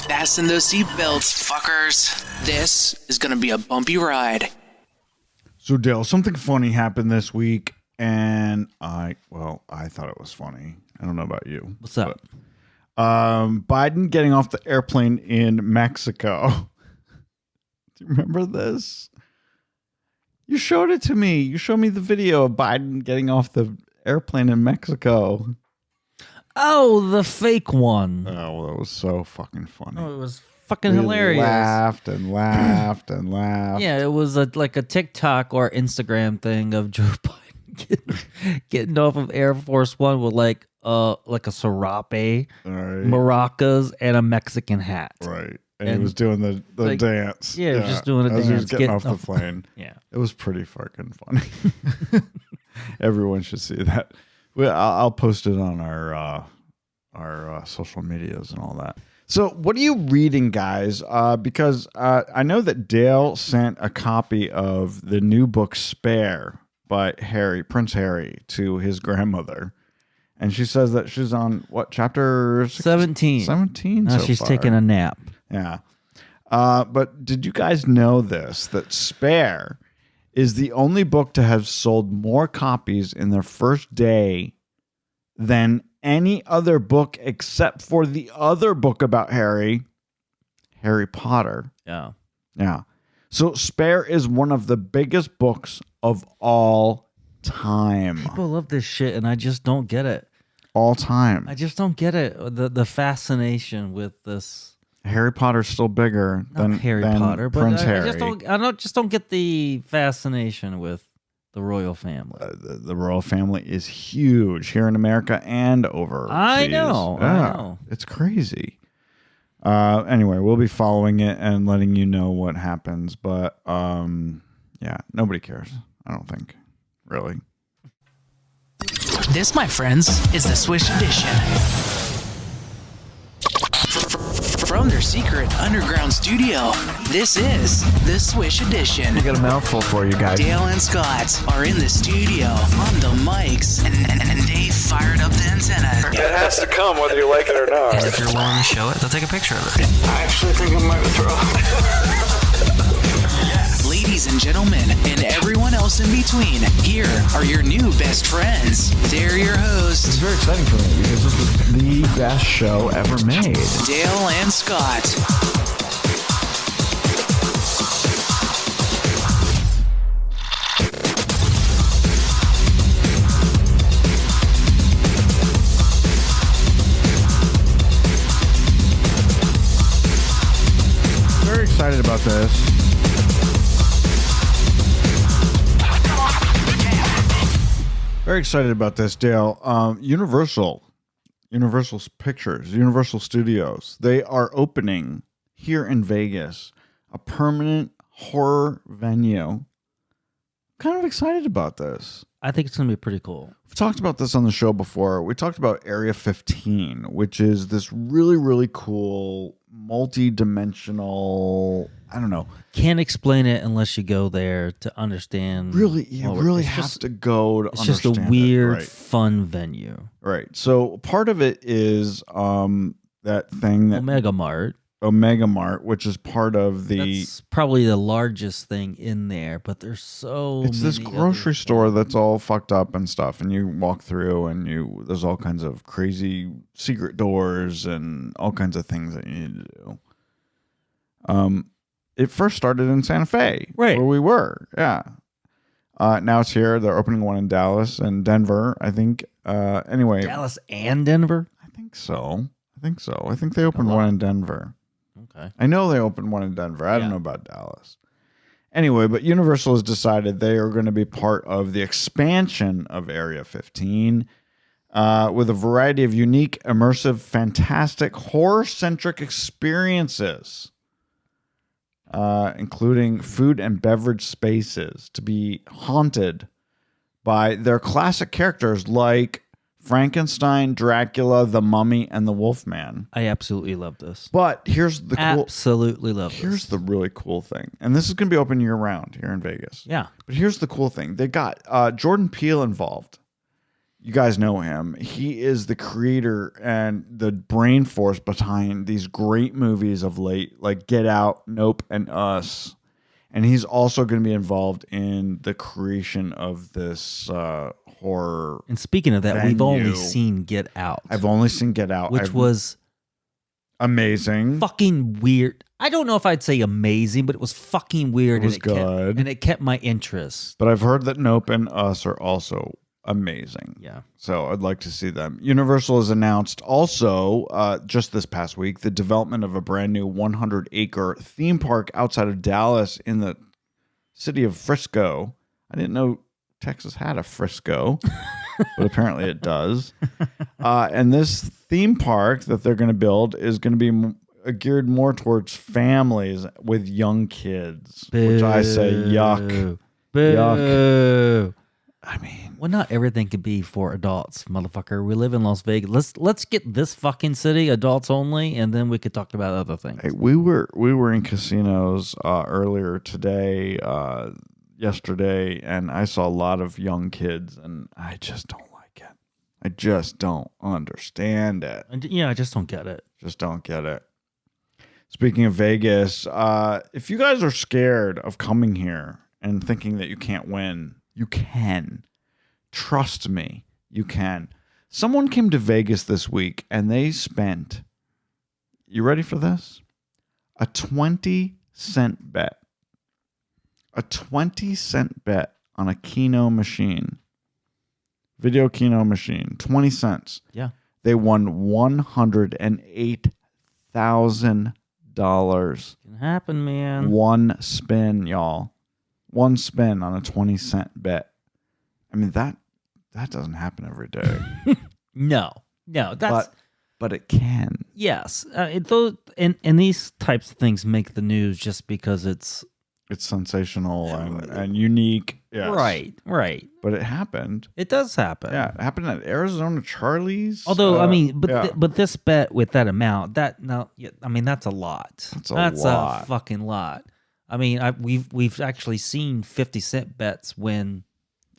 Fasten those seatbelts, fuckers. This is gonna be a bumpy ride. So, Dale, something funny happened this week, and I thought it was funny. I don't know about you. What's up? Biden getting off the airplane in Mexico. Do you remember this? You showed it to me. You showed me the video of Biden getting off the airplane in Mexico. Oh, the fake one. Oh, that was so fucking funny. Oh, it was fucking hilarious. Laughed and laughed and laughed. Yeah, it was like a TikTok or Instagram thing of Joe Biden getting off of Air Force One with like a serape, Right. maracas, and a Mexican hat. Right. And he was doing the like, dance. Yeah, just doing a as dance. He was getting off the plane. Yeah. It was pretty fucking funny. Everyone should see that. I'll post it on our social medias and all that. So what are you reading, guys? Because I know that Dale sent a copy of the new book Spare by Prince Harry to his grandmother. And she says that she's on, what, chapter 17? 17 Now so she's far. taking a nap. Yeah. But did you guys know this, that Spare is the only book to have sold more copies in their first day than any other book except for the other book about Harry Potter. Yeah. Yeah. So Spare is one of the biggest books of all time. People love this shit, and I just don't get it. All time. I just don't get it. The fascination with this. Harry Potter's still bigger than Harry Potter, but Prince I Harry. I just don't get the fascination with the royal family. The royal family is huge here in America and overseas. I know. It's crazy. Anyway, we'll be following it and letting you know what happens. But yeah, nobody cares. I don't think, really. This, my friends, is the Swish Edition. From their secret underground studio, this is the Swish Edition. I got a mouthful for you guys. Dale and Scott are in the studio on the mics, and they fired up the antenna. It has to come whether you like it or not. And if you're willing to show it, they'll take a picture of it. I actually think I might throw up. Ladies and gentlemen, and everyone else in between, here are your new best friends. They're your It's hosts, very exciting for me because this is the best show ever made. Dale and Scott. Very excited about this. Very excited about this, Dale. Universal Pictures, Universal Studios, they are opening here in Vegas a permanent horror venue. Kind of excited about this. I think it's going to be pretty cool. We've talked about this on the show before. We talked about Area 15, which is this really, really cool, multi-dimensional, I don't know. Can't explain it unless you go there to understand. Really, you what really it's have just- to go to It's understand just a weird, it. fun venue. Right. So part of it is that thing that Omega Mart. which is part of the. That's probably the largest thing in there, but there's so It's this many grocery other store things. that's all fucked up and stuff, and you walk through, and there's all kinds of crazy secret doors and all kinds of things that you need to do. It first started in Santa Fe, Right. where we were. Yeah. Now it's here. They're opening one in Dallas and Denver, I think. Anyway, Dallas and Denver. I think so. I think they opened one in Denver. Okay. I know they opened one in Denver. I don't know about Dallas. Anyway, but Universal has decided they are going to be part of the expansion of Area 15 with a variety of unique, immersive, fantastic, horror-centric experiences, including food and beverage spaces to be haunted by their classic characters like Frankenstein, Dracula, the Mummy, and the Wolfman. I absolutely love this. But here's the Absolutely love this. Here's the really cool thing. And this is going to be open year round here in Vegas. Yeah. But here's the cool thing. They got Jordan Peele involved. you guys know him. He is the creator and the brain force behind these great movies of late, like Get Out, Nope, and Us. And he's also going to be involved in the creation of this horror. And speaking of that, we've venue. only seen Get Out. I've only seen Get Out, which was amazing, fucking weird. I don't know if I'd say amazing, but it was fucking weird. It was and good. And it kept my interest. But I've heard that Nope and Us are also amazing. Yeah. So I'd like to see them. Universal has announced also just this past week the development of a brand new 100-acre theme park outside of Dallas in the city of Frisco. I didn't know Texas had a Frisco, but apparently it does. And this theme park that they're going to build is going to be geared more towards families with young kids, which I say yuck. Boo. Yuck. I mean, well, not everything could be for adults, motherfucker. We live in Las Vegas. Let's get this fucking city adults only, and then we could talk about other things. hey, we were in casinos earlier today, yesterday, and I saw a lot of young kids, and I just don't like it. I just don't understand it. Yeah, I just don't get it. Just don't get it. Speaking of Vegas, if you guys are scared of coming here and thinking that you can't win, you can. Trust me, you can. Someone came to Vegas this week and they spent, you ready for this? A 20-cent bet. A 20-cent bet on a Keno machine. Video Keno machine. 20 cents. Yeah. They won $108,000. Can happen, man. One spin, y'all. One spin on a 20-cent bet. I mean, that doesn't happen every day. No, that's but it can. yes. And these types of things make the news just because it's sensational and unique. Yes. right. But it happened. It does happen. Yeah, it happened at Arizona Charlie's. Although yeah. but this bet with that amount that's a lot. That's a lot. A fucking lot. I mean, we've actually seen 50-cent bets win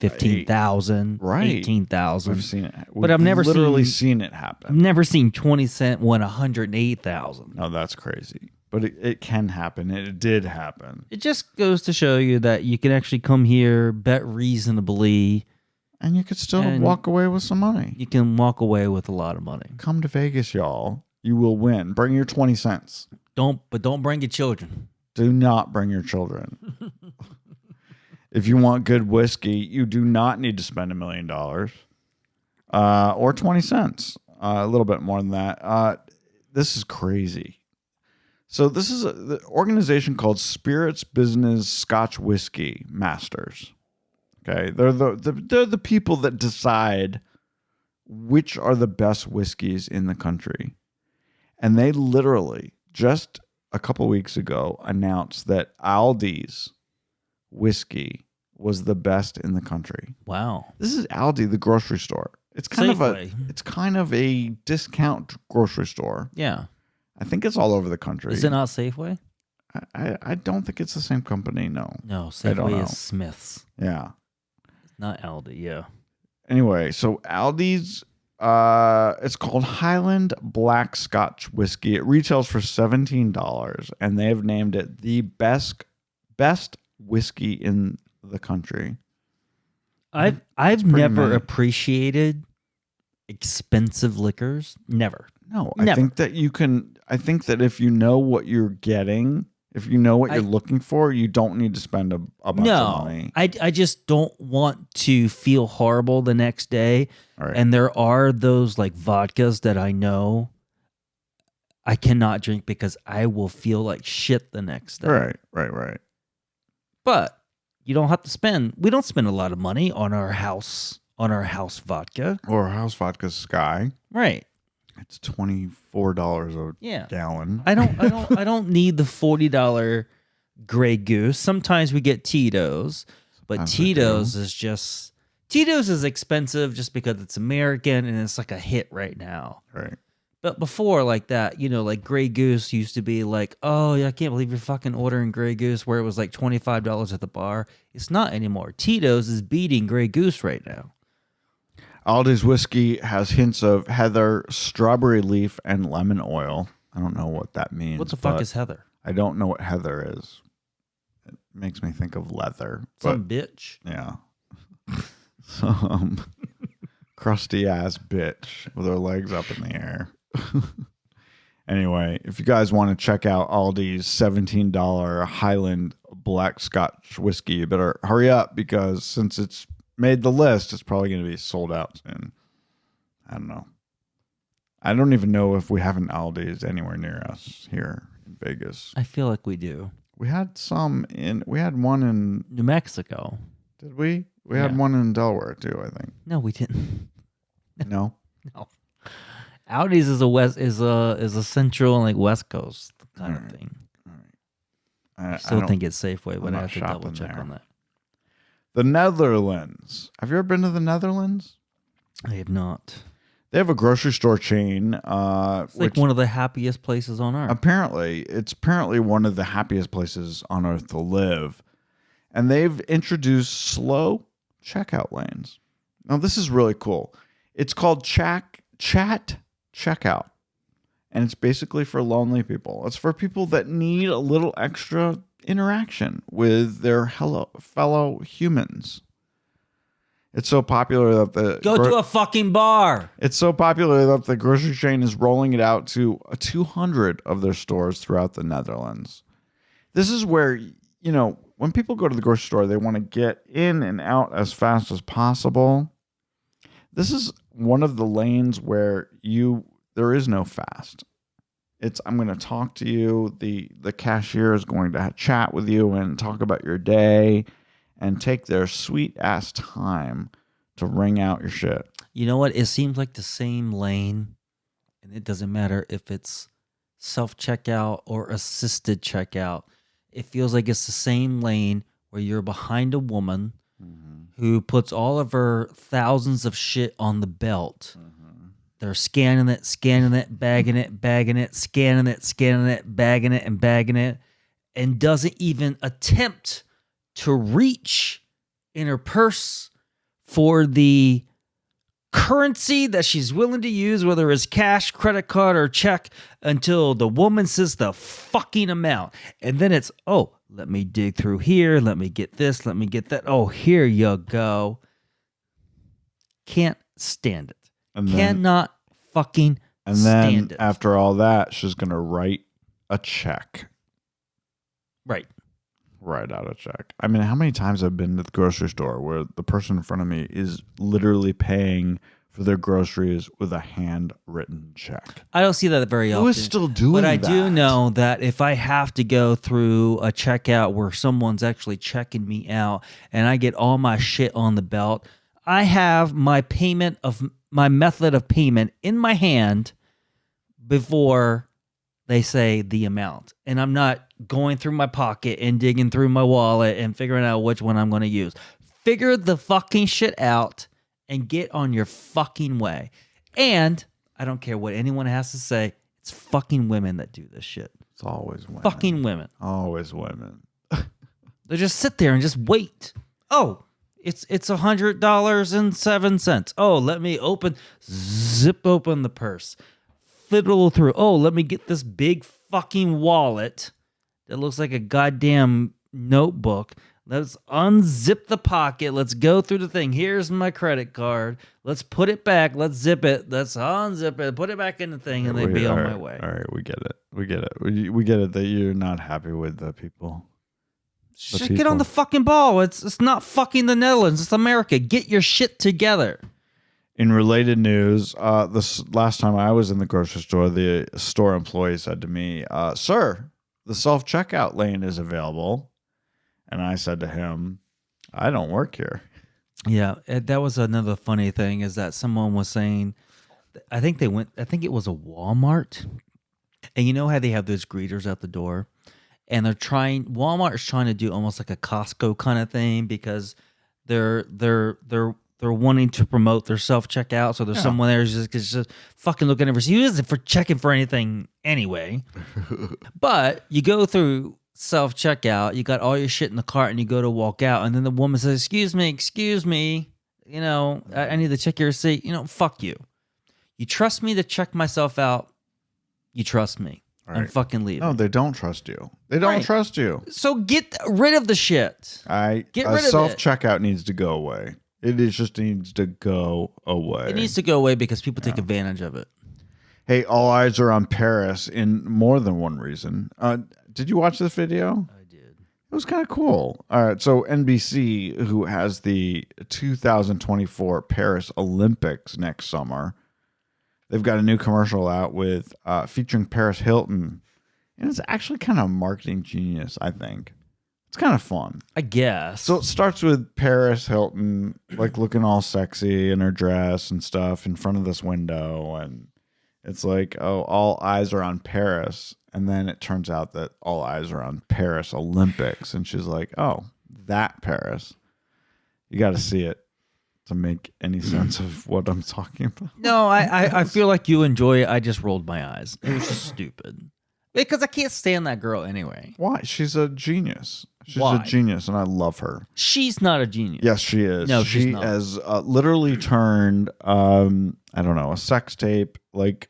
15,000, right. 18,000. We've seen it. But I've never literally seen it happen. I've never seen 20 cent win 108,000. No, that's crazy. But it can happen. It did happen. It just goes to show you that you can actually come here, bet reasonably, and you could still walk away with some money. You can walk away with a lot of money. Come to Vegas, y'all. You will win. Bring your 20 cents. Don't bring your children. Do not bring your children. If you want good whiskey, you do not need to spend $1 million or 20 cents. A little bit more than that. This is crazy. So this is the organization called Spirits Business Scotch Whiskey Masters. Okay, they're the people that decide which are the best whiskeys in the country, and they literally just a couple weeks ago announced that Aldi's whiskey was the best in the country. Wow. This is Aldi, the grocery store. It's kind of a discount grocery store. Yeah. I think it's all over the country. Is it not Safeway? I don't think it's the same company, no. No, Safeway is Smith's. Yeah. Not Aldi, yeah. Anyway, so Aldi's it's called Highland Black Scotch Whiskey. It retails for $17, and they have named it the best whiskey in the country. I've never nice. Appreciated expensive liquors. Never. No, Never. I think that you can. I think that if you know what you're getting, if you know what you're looking for, you don't need to spend a bunch of money. I just don't want to feel horrible the next day. All right. And there are those like vodkas that I know I cannot drink because I will feel like shit the next day. Right. But you don't have to spend. We don't spend a lot of money on our house vodka. Or House Vodka Sky. Right. It's $24 a gallon. I don't need the $40 Grey Goose. Sometimes we get Tito's, but Tito's is expensive just because it's American and it's like a hit right now. Right. But before like that, like Grey Goose used to be like, oh, I can't believe you're fucking ordering Grey Goose where it was like $25 at the bar. It's not anymore. Tito's is beating Grey Goose right now. Aldi's whiskey has hints of heather, strawberry leaf, and lemon oil. I don't know what that means. What the fuck is heather? I don't know what heather is. It makes me think of leather. Some bitch. Yeah. Some crusty ass bitch with her legs up in the air. Anyway, if you guys want to check out Aldi's $17 Highland Black Scotch whiskey, you better hurry up because since it's made the list, it's probably going to be sold out soon. I don't know. I don't even know if we have an Aldi's anywhere near us here in Vegas. I feel like we do. We had one in New Mexico. Did we? We had one in Delaware too, I think. No, we didn't. No. No. Aldi's is a central and like West Coast kind of thing. All right. I still think it's Safeway, but I have to double check there. on that. The Netherlands. Have you ever been to the Netherlands? I have not. They have a grocery store chain. It's like one of the happiest places on earth. It's apparently one of the happiest places on earth to live. And they've introduced slow checkout lanes. Now, this is really cool. It's called Chat Checkout. And it's basically for lonely people. It's for people that need a little extra interaction with their fellow humans. It's so popular that to a fucking bar. It's so popular that the grocery chain is rolling it out to 200 of their stores throughout the Netherlands. This is where, when people go to the grocery store, they want to get in and out as fast as possible. This is one of the lanes where there is no fast. I'm going to talk to you. The cashier is going to chat with you and talk about your day and take their sweet ass time to ring out your shit. You know what? It seems like the same lane, and it doesn't matter if it's self-checkout or assisted checkout. It feels like it's the same lane where you're behind a woman who puts all of her thousands of shit on the belt. They're scanning it, bagging it, scanning it, bagging it, and doesn't even attempt to reach in her purse for the currency that she's willing to use, whether it's cash, credit card, or check, until the woman says the fucking amount. And then it's, let me dig through here. Let me get this. Let me get that. Oh, here you go. Can't stand it. Cannot fucking stand it. After all that, she's going to write a check. Right. Write out a check. I mean, how many times I've been to the grocery store where the person in front of me is literally paying for their groceries with a handwritten check? I don't see that very often. Who is still doing that? that? But I do know that if I have to go through a checkout where someone's actually checking me out and I get all my shit on the belt, I have my method of payment in my hand before they say the amount. And I'm not going through my pocket and digging through my wallet and figuring out which one I'm going to use. Figure the fucking shit out and get on your fucking way. And I don't care what anyone has to say. It's fucking women that do this shit. It's always women. Fucking women. Always women. They just sit there and just wait. Oh, it's $100.07. Oh, let me zip open the purse. Fiddle through. Oh, let me get this big fucking wallet that looks like a goddamn notebook. Let's unzip the pocket. Let's go through the thing. Here's my credit card. Let's put it back. Let's zip it. Let's unzip it. Put it back in the thing, and they'd be on my way. All right, we get it. We get it that you're not happy with the people. Just get on the fucking ball. It's not fucking the Netherlands. It's America. Get your shit together. In related news, this last time I was in the grocery store, the store employee said to me, "Sir, the self-checkout lane is available." And I said to him, "I don't work here." Yeah, that was another funny thing is that someone was saying, I think it was a Walmart. And you know how they have those greeters at the door? And Walmart is trying to do almost like a Costco kind of thing because they're wanting to promote their self-checkout. So there's someone there who's just fucking looking over. So he isn't for checking for anything anyway. But you go through self-checkout, you got all your shit in the cart and you go to walk out. And then the woman says, excuse me. I need to check your receipt. Fuck you. You trust me to check myself out. You trust me. Right. I'm fucking leaving. No, they don't trust you. They don't Right. trust you. So get rid of the shit. Get rid of it. Self-checkout needs to go away. It just needs to go away. It needs to go away because people take advantage of it. Hey, all eyes are on Paris in more than one reason. Did you watch this video? I did. It was kind of cool. All right, so NBC, who has the 2024 Paris Olympics next summer, they've got a new commercial out with featuring Paris Hilton, and it's actually kind of a marketing genius, I think. It's kind of fun. I guess. So it starts with Paris Hilton, like looking all sexy in her dress and stuff in front of this window, and it's like, oh, all eyes are on Paris. And then it turns out that all eyes are on Paris Olympics. And she's like, oh, that Paris. You got to see it to make any sense of what I'm talking about. No, I feel like you enjoy it. I just rolled my eyes. It was just stupid. Because I can't stand that girl anyway. Why? She's a genius. She's Why? a genius, and I love her. She's not a genius. Yes, she is. No, she she's not. has literally turned, I don't know, a sex tape like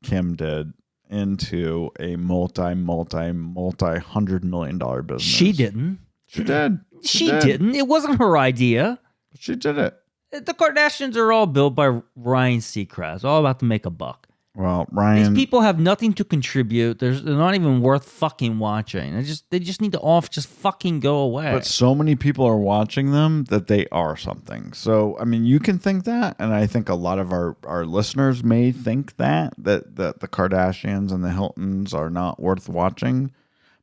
Kim did into a multi-$100 million business. She didn't. She did. She didn't. It wasn't her idea. She did it. The Kardashians are all built by Ryan Seacrest, all about to make a buck. Well, Ryan. These people have nothing to contribute. They're not even worth fucking watching. They just need to just fucking go away. But so many people are watching them that they are something. So, I mean, you can think that, and I think a lot of our listeners may think that the Kardashians and the Hiltons are not worth watching.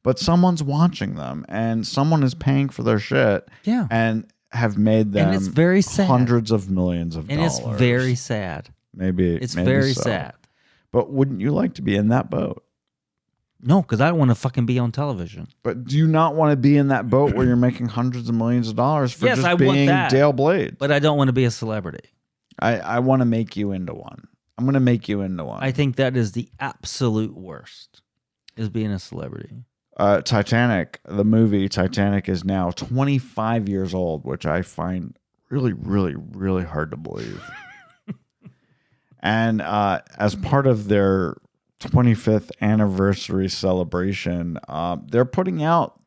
But someone's watching them, and someone is paying for their shit. Yeah. And have made them And it's very sad. hundreds of millions of and dollars. it's very sad. Maybe Very so. sad. But wouldn't you like to be in that boat? No, because I don't want to fucking be on television. But do you not want to be in that boat where you're making hundreds of millions of dollars for Yes, just I want being that. Dale Blade? But I don't want to be a celebrity. I want to make you into one. I'm going to make you into one. I think that is the absolute worst, is being a celebrity. Titanic, the movie Titanic, is now 25 years old, which I find really, really, really hard to believe. And as part of their 25th anniversary celebration, they're putting out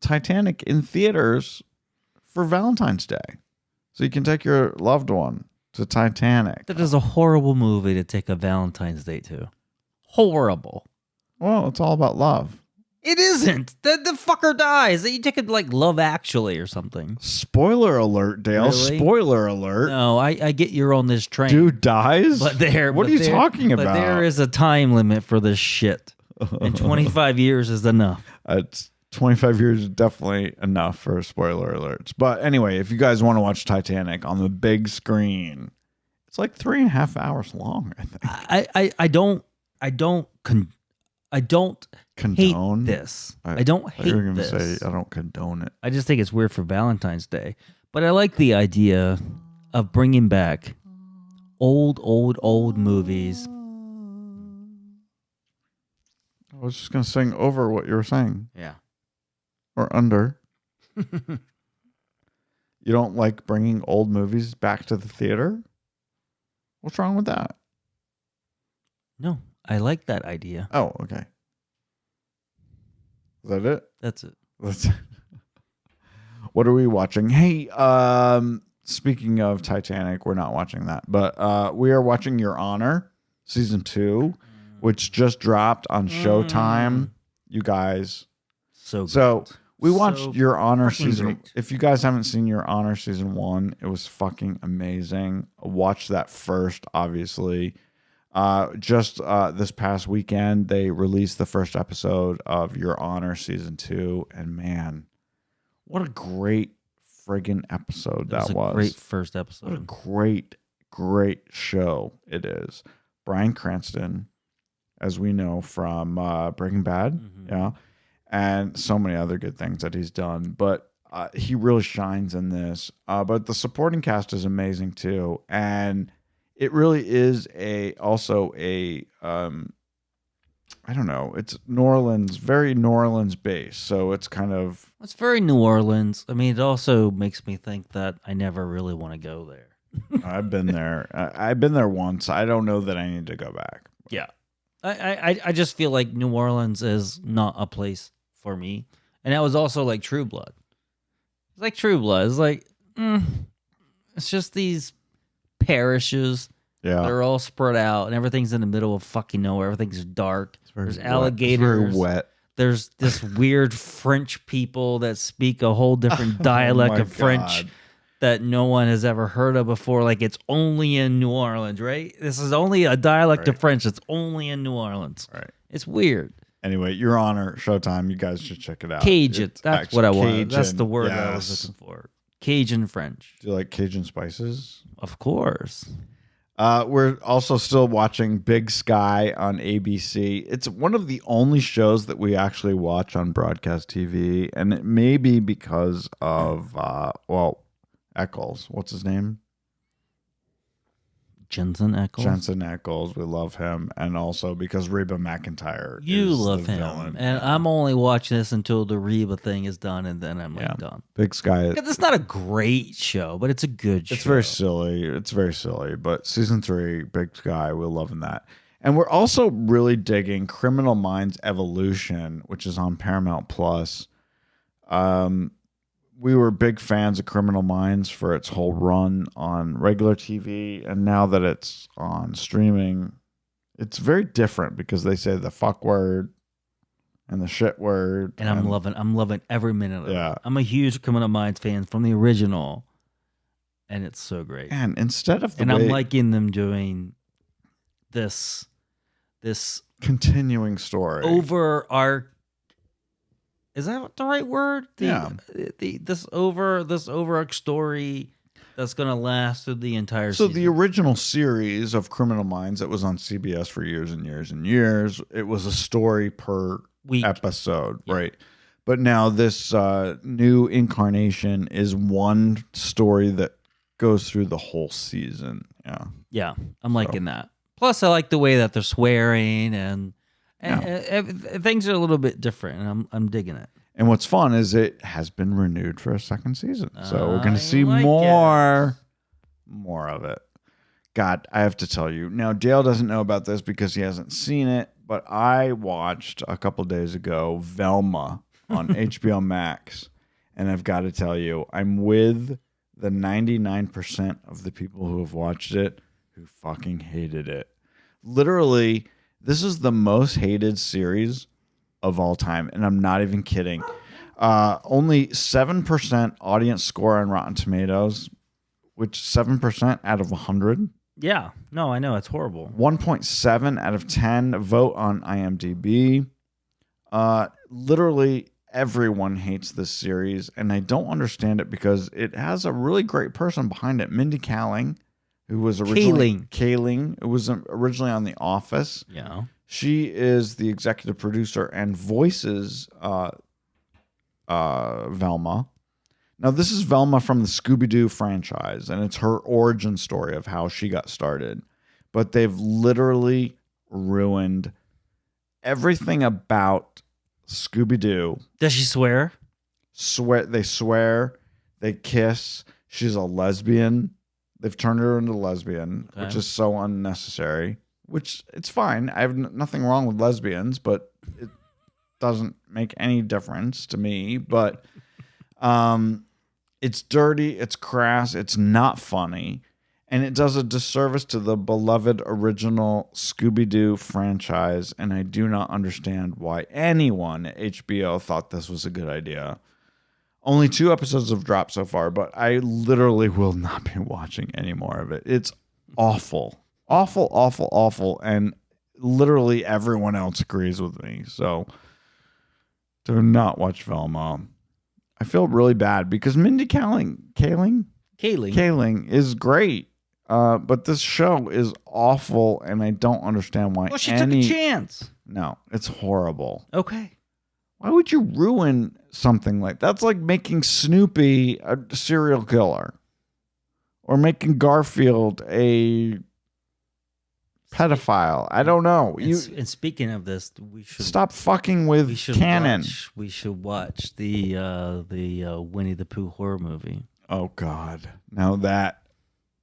Titanic in theaters for Valentine's Day. So you can take your loved one to Titanic. That is a horrible movie to take a Valentine's Day to. Horrible. Well, it's all about love. It isn't. The fucker dies. You take it like Love Actually or something. Spoiler alert, Dale. Really? Spoiler alert. No, I get you're on this train. Dude dies? What are you talking about? But there is a time limit for this shit. And 25 years is enough. It's 25 years is definitely enough for spoiler alerts. But anyway, if you guys want to watch Titanic on the big screen, it's like 3.5 hours long, I think. I don't Condone hate this. I don't hate you were gonna this. say I don't condone it. I just think it's weird for Valentine's Day. But I like the idea of bringing back old movies. I was just going to sing over what you were saying. Yeah. Or under. You don't like bringing old movies back to the theater? What's wrong with that? No, I like that idea. Oh, okay. Is that it? That's it. That's What are we watching? Hey, speaking of Titanic, we're not watching that, but we are watching Your Honor season 2, which just dropped on Showtime. You guys. So we watched Your Honor season. Great. If you guys haven't seen Your Honor season 1, it was fucking amazing. Watch that first, obviously. Just this past weekend, they released the first episode of Your Honor season 2, and man, what a great friggin' episode that was. A great first What a episode. great show it is. Bryan Cranston, as we know from Breaking Bad, yeah, and so many other good things that he's done. But he really shines in this. But the supporting cast is amazing too, and it really is also a I don't know. It's New Orleans, very New Orleans based. So it's kind of. It's very New Orleans. I mean, it also makes me think that I never really want to go there. I've been there. I've been there once. I don't know that I need to go back. Yeah. I just feel like New Orleans is not a place for me. And that was also like True Blood. It's like True Blood. It's like, it's just these parishes. Yeah. They're all spread out and everything's in the middle of fucking nowhere. Everything's dark. There's wet. alligators. It's very wet. There's this weird French people that speak a whole different dialect of French that no one has ever heard of before. Like it's only in New Orleans, right? This is only a dialect of French that's only in New Orleans. Right. It's weird. Anyway, Your Honor, Showtime. You guys should check it out. Cajun. That's what I wanted. Cajun, That's the word I was yes. looking for. Cajun French. Do you like Cajun spices? Of course. We're also still watching Big Sky on ABC. It's one of the only shows that we actually watch on broadcast TV, and it may be because of Eccles. What's his name? Jensen Ackles. Jensen Ackles. We love him, and also because Reba McEntire. You is love the him, villain. and I'm only watching this until the Reba thing is done, and then I'm like done. Big Sky. It's not a great show, but it's a good show. It's very silly. It's very silly. But season 3, Big Sky, we're loving that. And we're also really digging Criminal Minds Evolution, which is on Paramount Plus. We were big fans of Criminal Minds for its whole run on regular TV, and now that it's on streaming, it's very different because they say the fuck word and the shit word. And I'm loving every minute of Yeah. it. I'm a huge Criminal Minds fan from the original, and it's so great. And instead of I'm liking them doing this continuing story over our. Is that the right word? This over story that's gonna last through the entire So season. the original series of Criminal Minds that was on CBS for years and years and years, it was a story per week episode, right? But now this new incarnation is one story that goes through the whole season. Yeah, I'm liking that. Plus, I like the way that they're swearing and things are a little bit different, and I'm digging it. And what's fun is it has been renewed for a second season, so we're going to see like more of it. God, I have to tell you now. Dale doesn't know about this because he hasn't seen it, but I watched a couple days ago Velma on HBO Max, and I've got to tell you, I'm with the 99% of the people who have watched it who fucking hated it. Literally. This is the most hated series of all time, and I'm not even kidding. Only 7% audience score on Rotten Tomatoes, which 7% out of 100. Yeah, no, I know it's horrible. 1.7 out of 10 vote on IMDb. Literally everyone hates this series, and I don't understand it because it has a really great person behind it, Mindy Kaling. Who was originally Kaling, who was originally on The Office. Yeah. She is the executive producer and voices Velma. Now, this is Velma from the Scooby-Doo franchise, and it's her origin story of how she got started. But they've literally ruined everything about Scooby-Doo. Does she swear? They swear, they kiss. She's a lesbian. They've turned her into a lesbian, which is so unnecessary, which it's fine. I have nothing wrong with lesbians, but it doesn't make any difference to me. But it's dirty, it's crass, it's not funny, and it does a disservice to the beloved original Scooby-Doo franchise, and I do not understand why anyone at HBO thought this was a good idea. Only 2 episodes have dropped so far, but I literally will not be watching any more of it. It's awful. Awful, awful, awful. And literally everyone else agrees with me. So do not watch Velma. I feel really bad because Mindy Kaling is great. But this show is awful, and I don't understand why. Well, she took a chance. No, it's horrible. Okay. Why would you ruin something like that's like making Snoopy a serial killer or making Garfield a pedophile. I don't know. And speaking of this, we should stop fucking with canon. We should watch the Winnie the Pooh horror movie. Oh God! Now that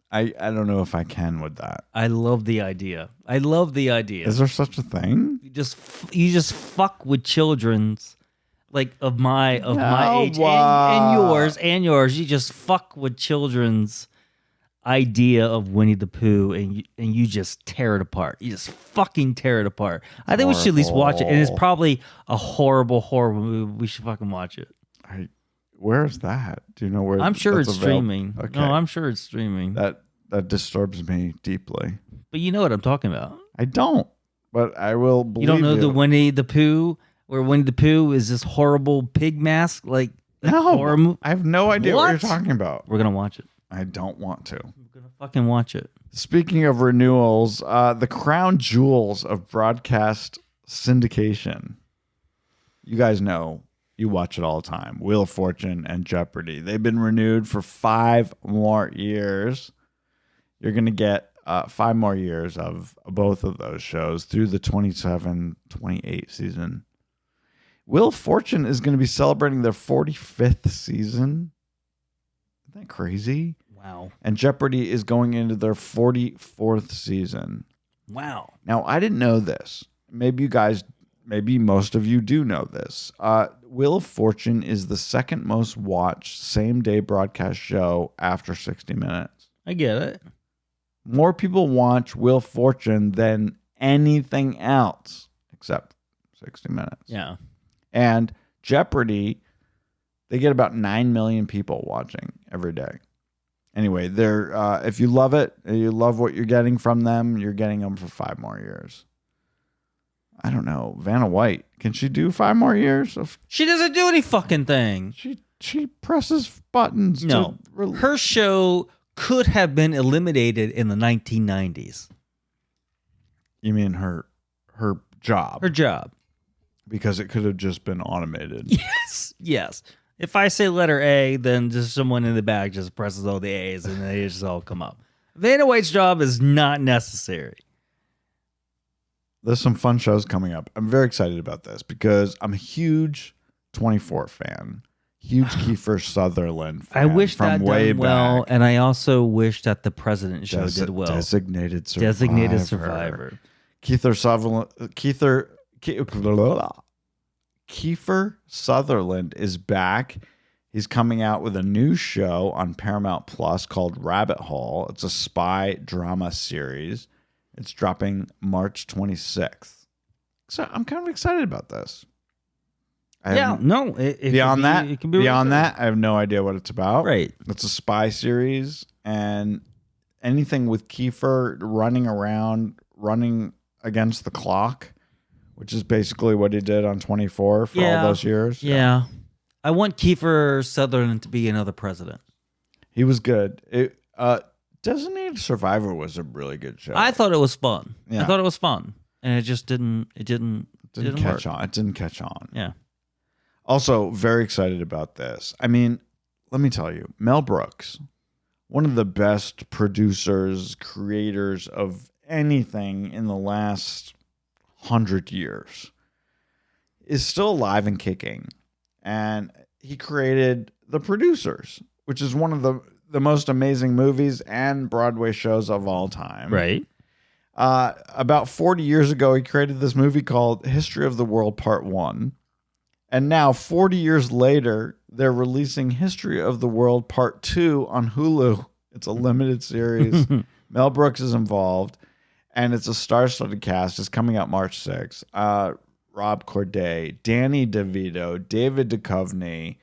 I don't know if I can with that. I love the idea. Is there such a thing? You just fuck with children's, like of my age and yours. You just fuck with children's idea of Winnie the Pooh, and you just tear it apart. You just fucking tear it apart. I think we should at least watch it. And it's probably a horrible movie. We should fucking watch it. Where is that? Do you know where? I'm sure it's streaming. Okay. No, I'm sure it's streaming. That disturbs me deeply. But you know what I'm talking about. I don't, but I will believe you. Don't know the Winnie the Pooh, where Winnie the Pooh is this horrible pig mask? Like no, I have no idea what you're talking about. We're going to watch it. I don't want to. We're going to fucking watch it. Speaking of renewals, the crown jewels of broadcast syndication. You guys know. You watch it all the time. Wheel of Fortune and Jeopardy. They've been renewed for 5 more years. You're going to get 5 more years of both of those shows through the 27-28 season. Wheel of Fortune is going to be celebrating their 45th season. Isn't that crazy? Wow. And Jeopardy is going into their 44th season. Wow. Now, I didn't know this. Maybe most of you do know this. Wheel of Fortune is the second most watched same-day broadcast show after 60 Minutes. I get it. More people watch Wheel of Fortune than anything else except 60 Minutes. Yeah. And Jeopardy, they get about 9 million people watching every day. Anyway, they're if you love it, you love what you're getting from them, you're getting them for 5 more years. I don't know. Vanna White, can she do 5 more years? She doesn't do any fucking thing. She presses buttons. No. Her show could have been eliminated in the 1990s. You mean her job? Her job. Because it could have just been automated. Yes. If I say letter A, then just someone in the back just presses all the A's and they just all come up. Vanna White's job is not necessary. There's some fun shows coming up. I'm very excited about this because I'm a huge 24 fan. Huge Kiefer Sutherland fan. I wish from that way done well, back. and I also wish that the President show did well. Designated Survivor. Designated Survivor. Kiefer Sutherland is back. He's coming out with a new show on Paramount Plus called Rabbit Hole. It's a spy drama series. It's dropping March 26th. So I'm kind of excited about this. Beyond that, I have no idea what it's about. Right. It's a spy series, and anything with Kiefer running around, running against the clock, which is basically what he did on 24 for all those years. Yeah. I want Kiefer Sutherland to be another president. He was good. Designated Survivor was a really good show. I thought it was fun. Yeah. I thought it was fun. And it just didn't catch work. on. It didn't catch on. Yeah. Also, very excited about this. I mean, let me tell you, Mel Brooks, one of the best producers, creators of anything in the last 100 years, is still alive and kicking. And he created The Producers, which is one of the most amazing movies and Broadway shows of all time. Right. About 40 years ago, he created this movie called History of the World Part 1. And now, 40 years later, they're releasing History of the World Part 2 on Hulu. It's a limited series. Mel Brooks is involved, and it's a star-studded cast. It's coming out March 6th. Rob Corday, Danny DeVito, David Duchovny,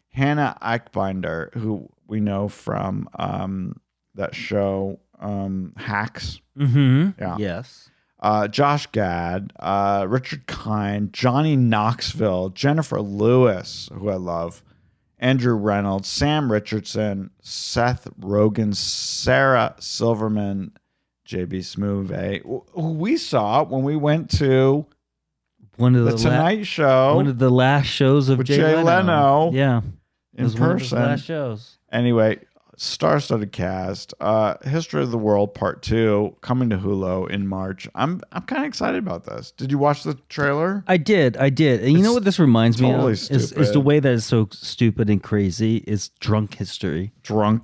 Hannah Eichbinder, who we know from that show Hacks. Mm-hmm. Yeah. Yes. Josh Gad, Richard Kind, Johnny Knoxville, Jennifer Lewis, who I love, Andrew Reynolds, Sam Richardson, Seth Rogen, Sarah Silverman, JB Smoove, who we saw when we went to one of the Tonight Show. One of the last shows of with Jay Leno. Leno. Yeah. In person. One of his last shows. Anyway, star-studded cast. History of the World Part 2 coming to Hulu in March. I'm kind of excited about this. Did you watch the trailer? I did. And you know what this reminds me of? Is the stupid. way that it's so stupid and crazy is drunk history.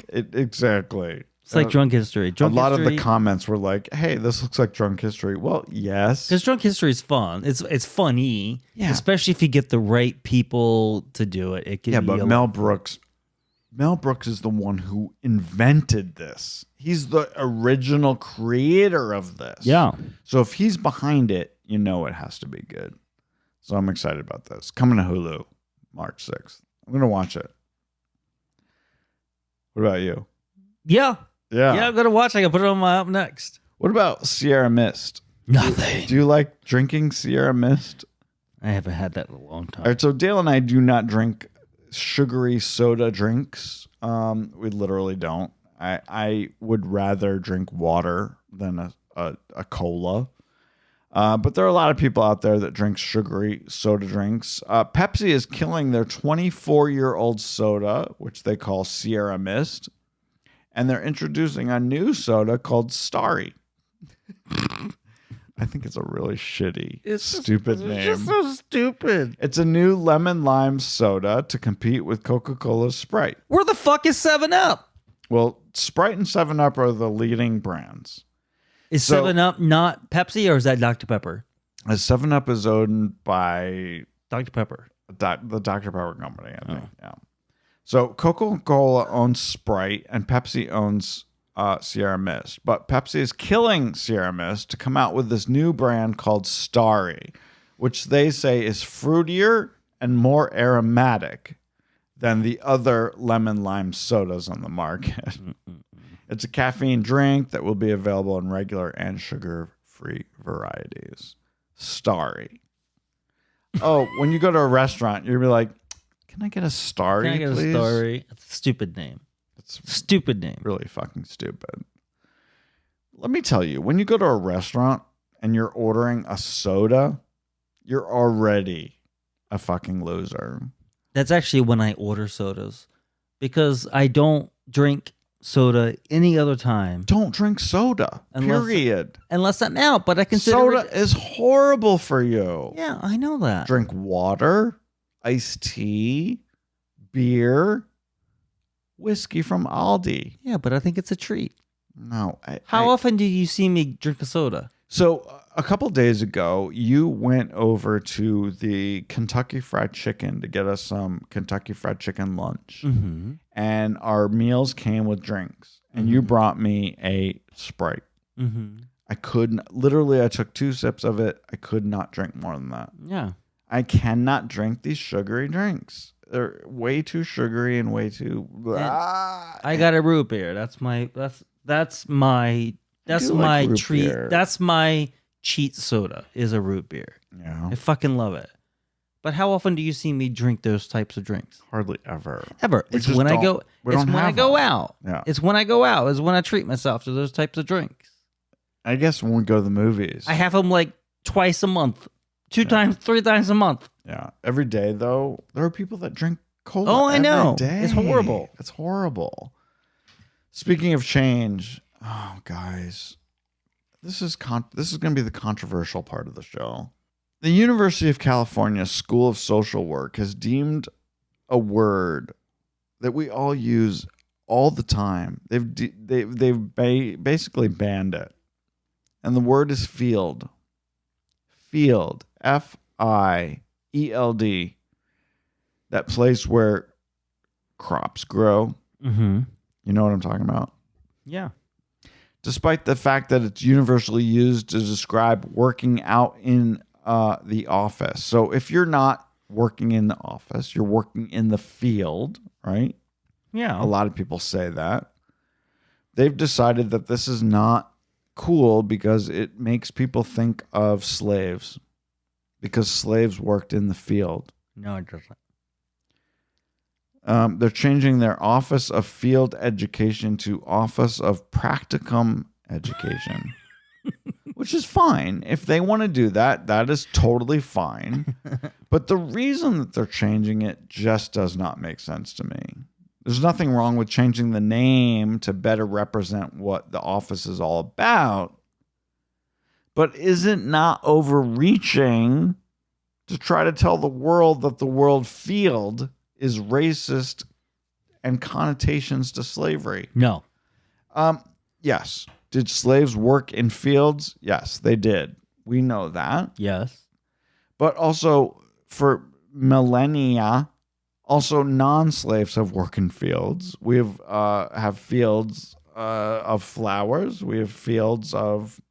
Exactly. It's like drunk history. A lot of the comments were like, "Hey, this looks like drunk history." Well, yes, because drunk history is fun. It's funny, especially if you get the right people to do it. It can be but Mel Brooks is the one who invented this. He's the original creator of this. Yeah. So if he's behind it, you know it has to be good. So I'm excited about this. Coming to Hulu, March 6th. I'm gonna watch it. What about you? Yeah. Yeah. I'm gonna watch. I can put it on my up next. What about Sierra Mist? Nothing. Do you like drinking Sierra Mist? I haven't had that in a long time. All right, so Dale and I do not drink sugary soda drinks. We literally don't. I would rather drink water than a cola. But there are a lot of people out there that drink sugary soda drinks. Pepsi is killing their 24-year-old soda, which they call Sierra Mist. And they're introducing a new soda called Starry. I think it's a really shitty, stupid name. It's just so stupid. It's a new lemon lime soda to compete with Coca-Cola's Sprite. Where the fuck is 7-Up? Well, Sprite and 7-Up are the leading brands. Is 7-Up not Pepsi or is that Dr. Pepper? 7-Up is owned by Dr. Pepper. the Dr. Pepper company, I think. Yeah. So Coca-Cola owns Sprite and Pepsi owns Sierra Mist. But Pepsi is killing Sierra Mist to come out with this new brand called Starry, which they say is fruitier and more aromatic than the other lemon lime sodas on the market. It's a caffeine drink that will be available in regular and sugar-free varieties. Starry. Oh, when you go to a restaurant, you'll be like, can I get a Starry, Can I get please? a Starry? It's a stupid name. It's Stupid name. really fucking stupid. Let me tell you, when you go to a restaurant and you're ordering a soda, you're already a fucking loser. That's actually when I order sodas because I don't drink soda any other time Don't drink soda, period. unless I'm out. But I consider Soda is horrible for you. Yeah, I know that. Drink water, iced tea, beer, whiskey from Aldi. Yeah, but I think it's a treat. No. How often do you see me drink a soda? So a couple days ago, you went over to the Kentucky Fried Chicken to get us some Kentucky Fried Chicken lunch. Mm-hmm. And our meals came with drinks. And you brought me a Sprite. Mm-hmm. I couldn't, literally, I took 2 sips of it. I could not drink more than that. Yeah. I cannot drink these sugary drinks. They're way too sugary and way too. I got a root beer. That's my like root treat. beer. That's my cheat soda is a root beer. Yeah, I fucking love it. But how often do you see me drink those types of drinks? hardly ever. Ever. We It's just when I don't- go. we It's don't when I have go them. out. Yeah. It's when I go out. Is when I treat myself to those types of drinks. I guess when we go to the movies. I have them like twice a month, 3 times a month. Yeah. Every day, though, there are people that drink cola. Oh, I every know. day. It's horrible. It's horrible. Speaking of change, oh, guys, this is going to be the controversial part of the show. The University of California School of Social Work has deemed a word that we all use all the time. They've basically banned it, and the word is field. Field, F-I-E-L-D. That place where crops grow. Mm-hmm. You know what I'm talking about? Yeah. Despite the fact that it's universally used to describe working out in the office. So if you're not working in the office, you're working in the field, right? Yeah. A lot of people say that. They've decided that this is not cool because it makes people think of slaves, because slaves worked in the field. No, it doesn't. They're changing their Office of Field Education to Office of Practicum Education, which is fine. If they want to do that, that is totally fine. But the reason that they're changing it just does not make sense to me. There's nothing wrong with changing the name to better represent what the office is all about. But is it not overreaching to try to tell the world that the word field is racist and connotations to slavery? No. Yes. Did slaves work in fields? Yes, they did. We know that. Yes. But also for millennia, also non-slaves have worked in fields. We have fields of flowers. We have fields of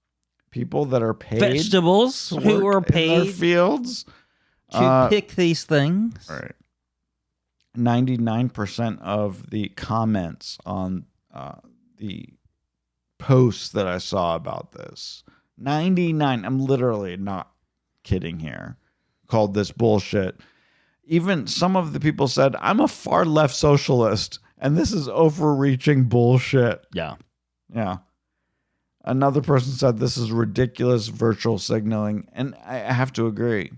people that are paid. Vegetables who are in their paid fields to pick these things. Right. 99% of the comments on the posts that I saw about this, 99, I'm literally not kidding here, called this bullshit. Even some of the people said, I'm a far left socialist, and this is overreaching bullshit. Yeah. Yeah. Another person said, this is ridiculous virtual signaling, and I have to agree.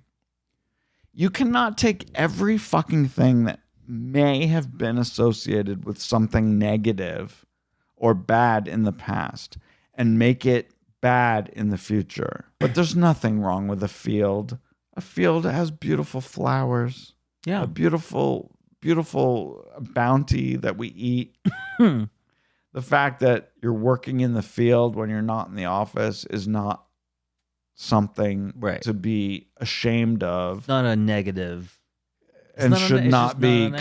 You cannot take every fucking thing that may have been associated with something negative or bad in the past and make it bad in the future. But there's nothing wrong with a field. A field has beautiful flowers. Yeah. A beautiful, beautiful bounty that we eat. The fact that you're working in the field when you're not in the office is not something to be ashamed of. Not a negative. And should not be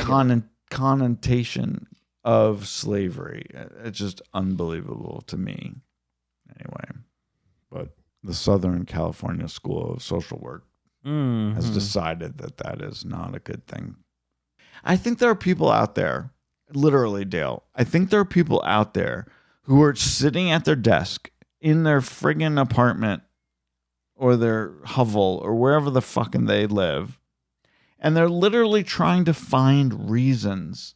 connotation of slavery. It's just unbelievable to me. Anyway, but the Southern California School of Social Work has decided that that is not a good thing. I think there are people out there, literally, Dale, I think there are people out there who are sitting at their desk in their friggin' apartment or their hovel or wherever the fucking they live, and they're literally trying to find reasons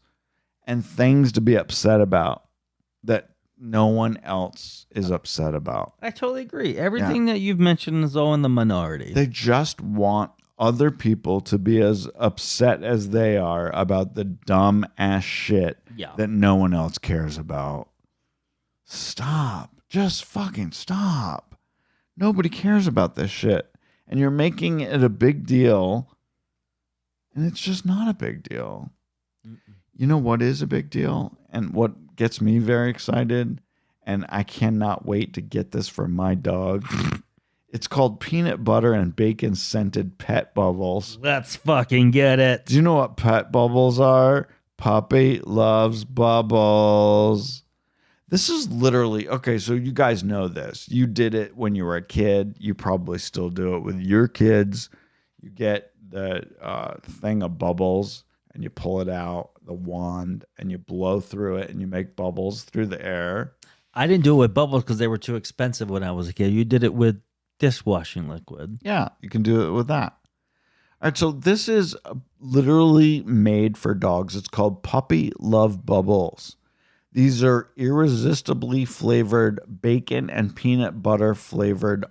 and things to be upset about that no one else is upset about. I totally agree. Everything that you've mentioned is all in the minority. They just want other people to be as upset as they are about the dumb ass shit that no one else cares about. Stop. Just fucking stop. Nobody cares about this shit. And you're making it a big deal. And it's just not a big deal. You know what is a big deal? And what gets me very excited? And I cannot wait to get this for my dog. It's called peanut butter and bacon scented pet bubbles. Let's fucking get it. Do you know what pet bubbles are? Puppy loves bubbles. This is literally, okay, so you guys know this. You did it when you were a kid. You probably still do it with your kids. You get the thing of bubbles and you pull it out, the wand, and you blow through it and you make bubbles through the air. I didn't do it with bubbles because they were too expensive when I was a kid. You did it with dishwashing liquid. Yeah, you can do it with that. All right, so this is literally made for dogs. It's called Puppy Love Bubbles. These are irresistibly flavored bacon and peanut butter flavored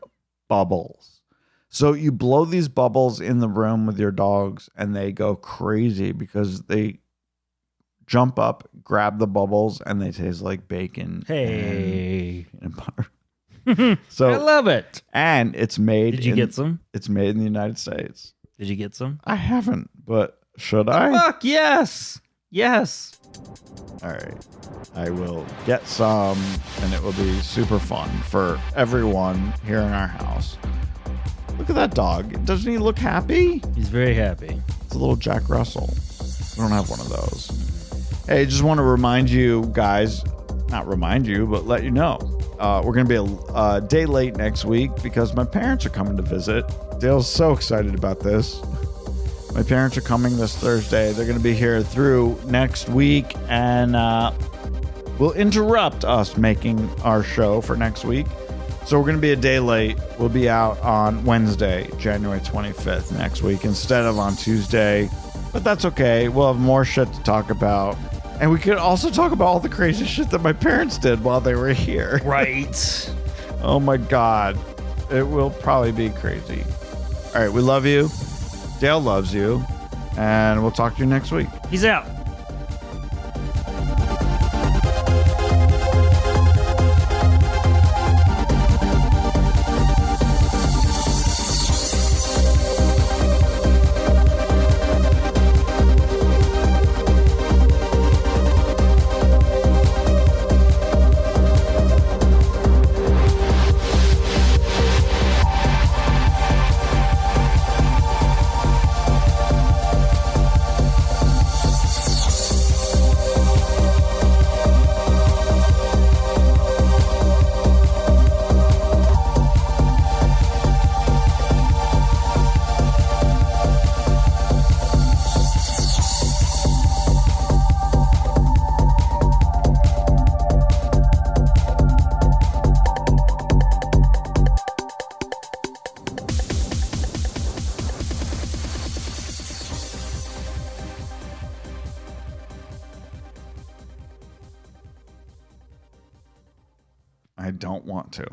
bubbles. So you blow these bubbles in the room with your dogs and they go crazy because they jump up, grab the bubbles, and they taste like bacon. Hey. And butter. So I love it. And it's made. Did you get some? It's made in the United States. Did you get some? I haven't, but should I? Fuck yes. Yes. All right. I will get some, and it will be super fun for everyone here in our house. Look at that dog. Doesn't he look happy? He's very happy. It's a little Jack Russell. We don't have one of those. Hey, just want to remind you guys, not remind you, but let you know. We're going to be a day late next week because my parents are coming to visit. Dale's so excited about this. My parents are coming this Thursday. They're going to be here through next week and will interrupt us making our show for next week. So we're going to be a day late. We'll be out on Wednesday, January 25th next week instead of on Tuesday. But that's okay. We'll have more shit to talk about. And we could also talk about all the crazy shit that my parents did while they were here. Right. Oh my God. It will probably be crazy. All right. We love you. Dale loves you. And we'll talk to you next week. Peace out. I don't want to.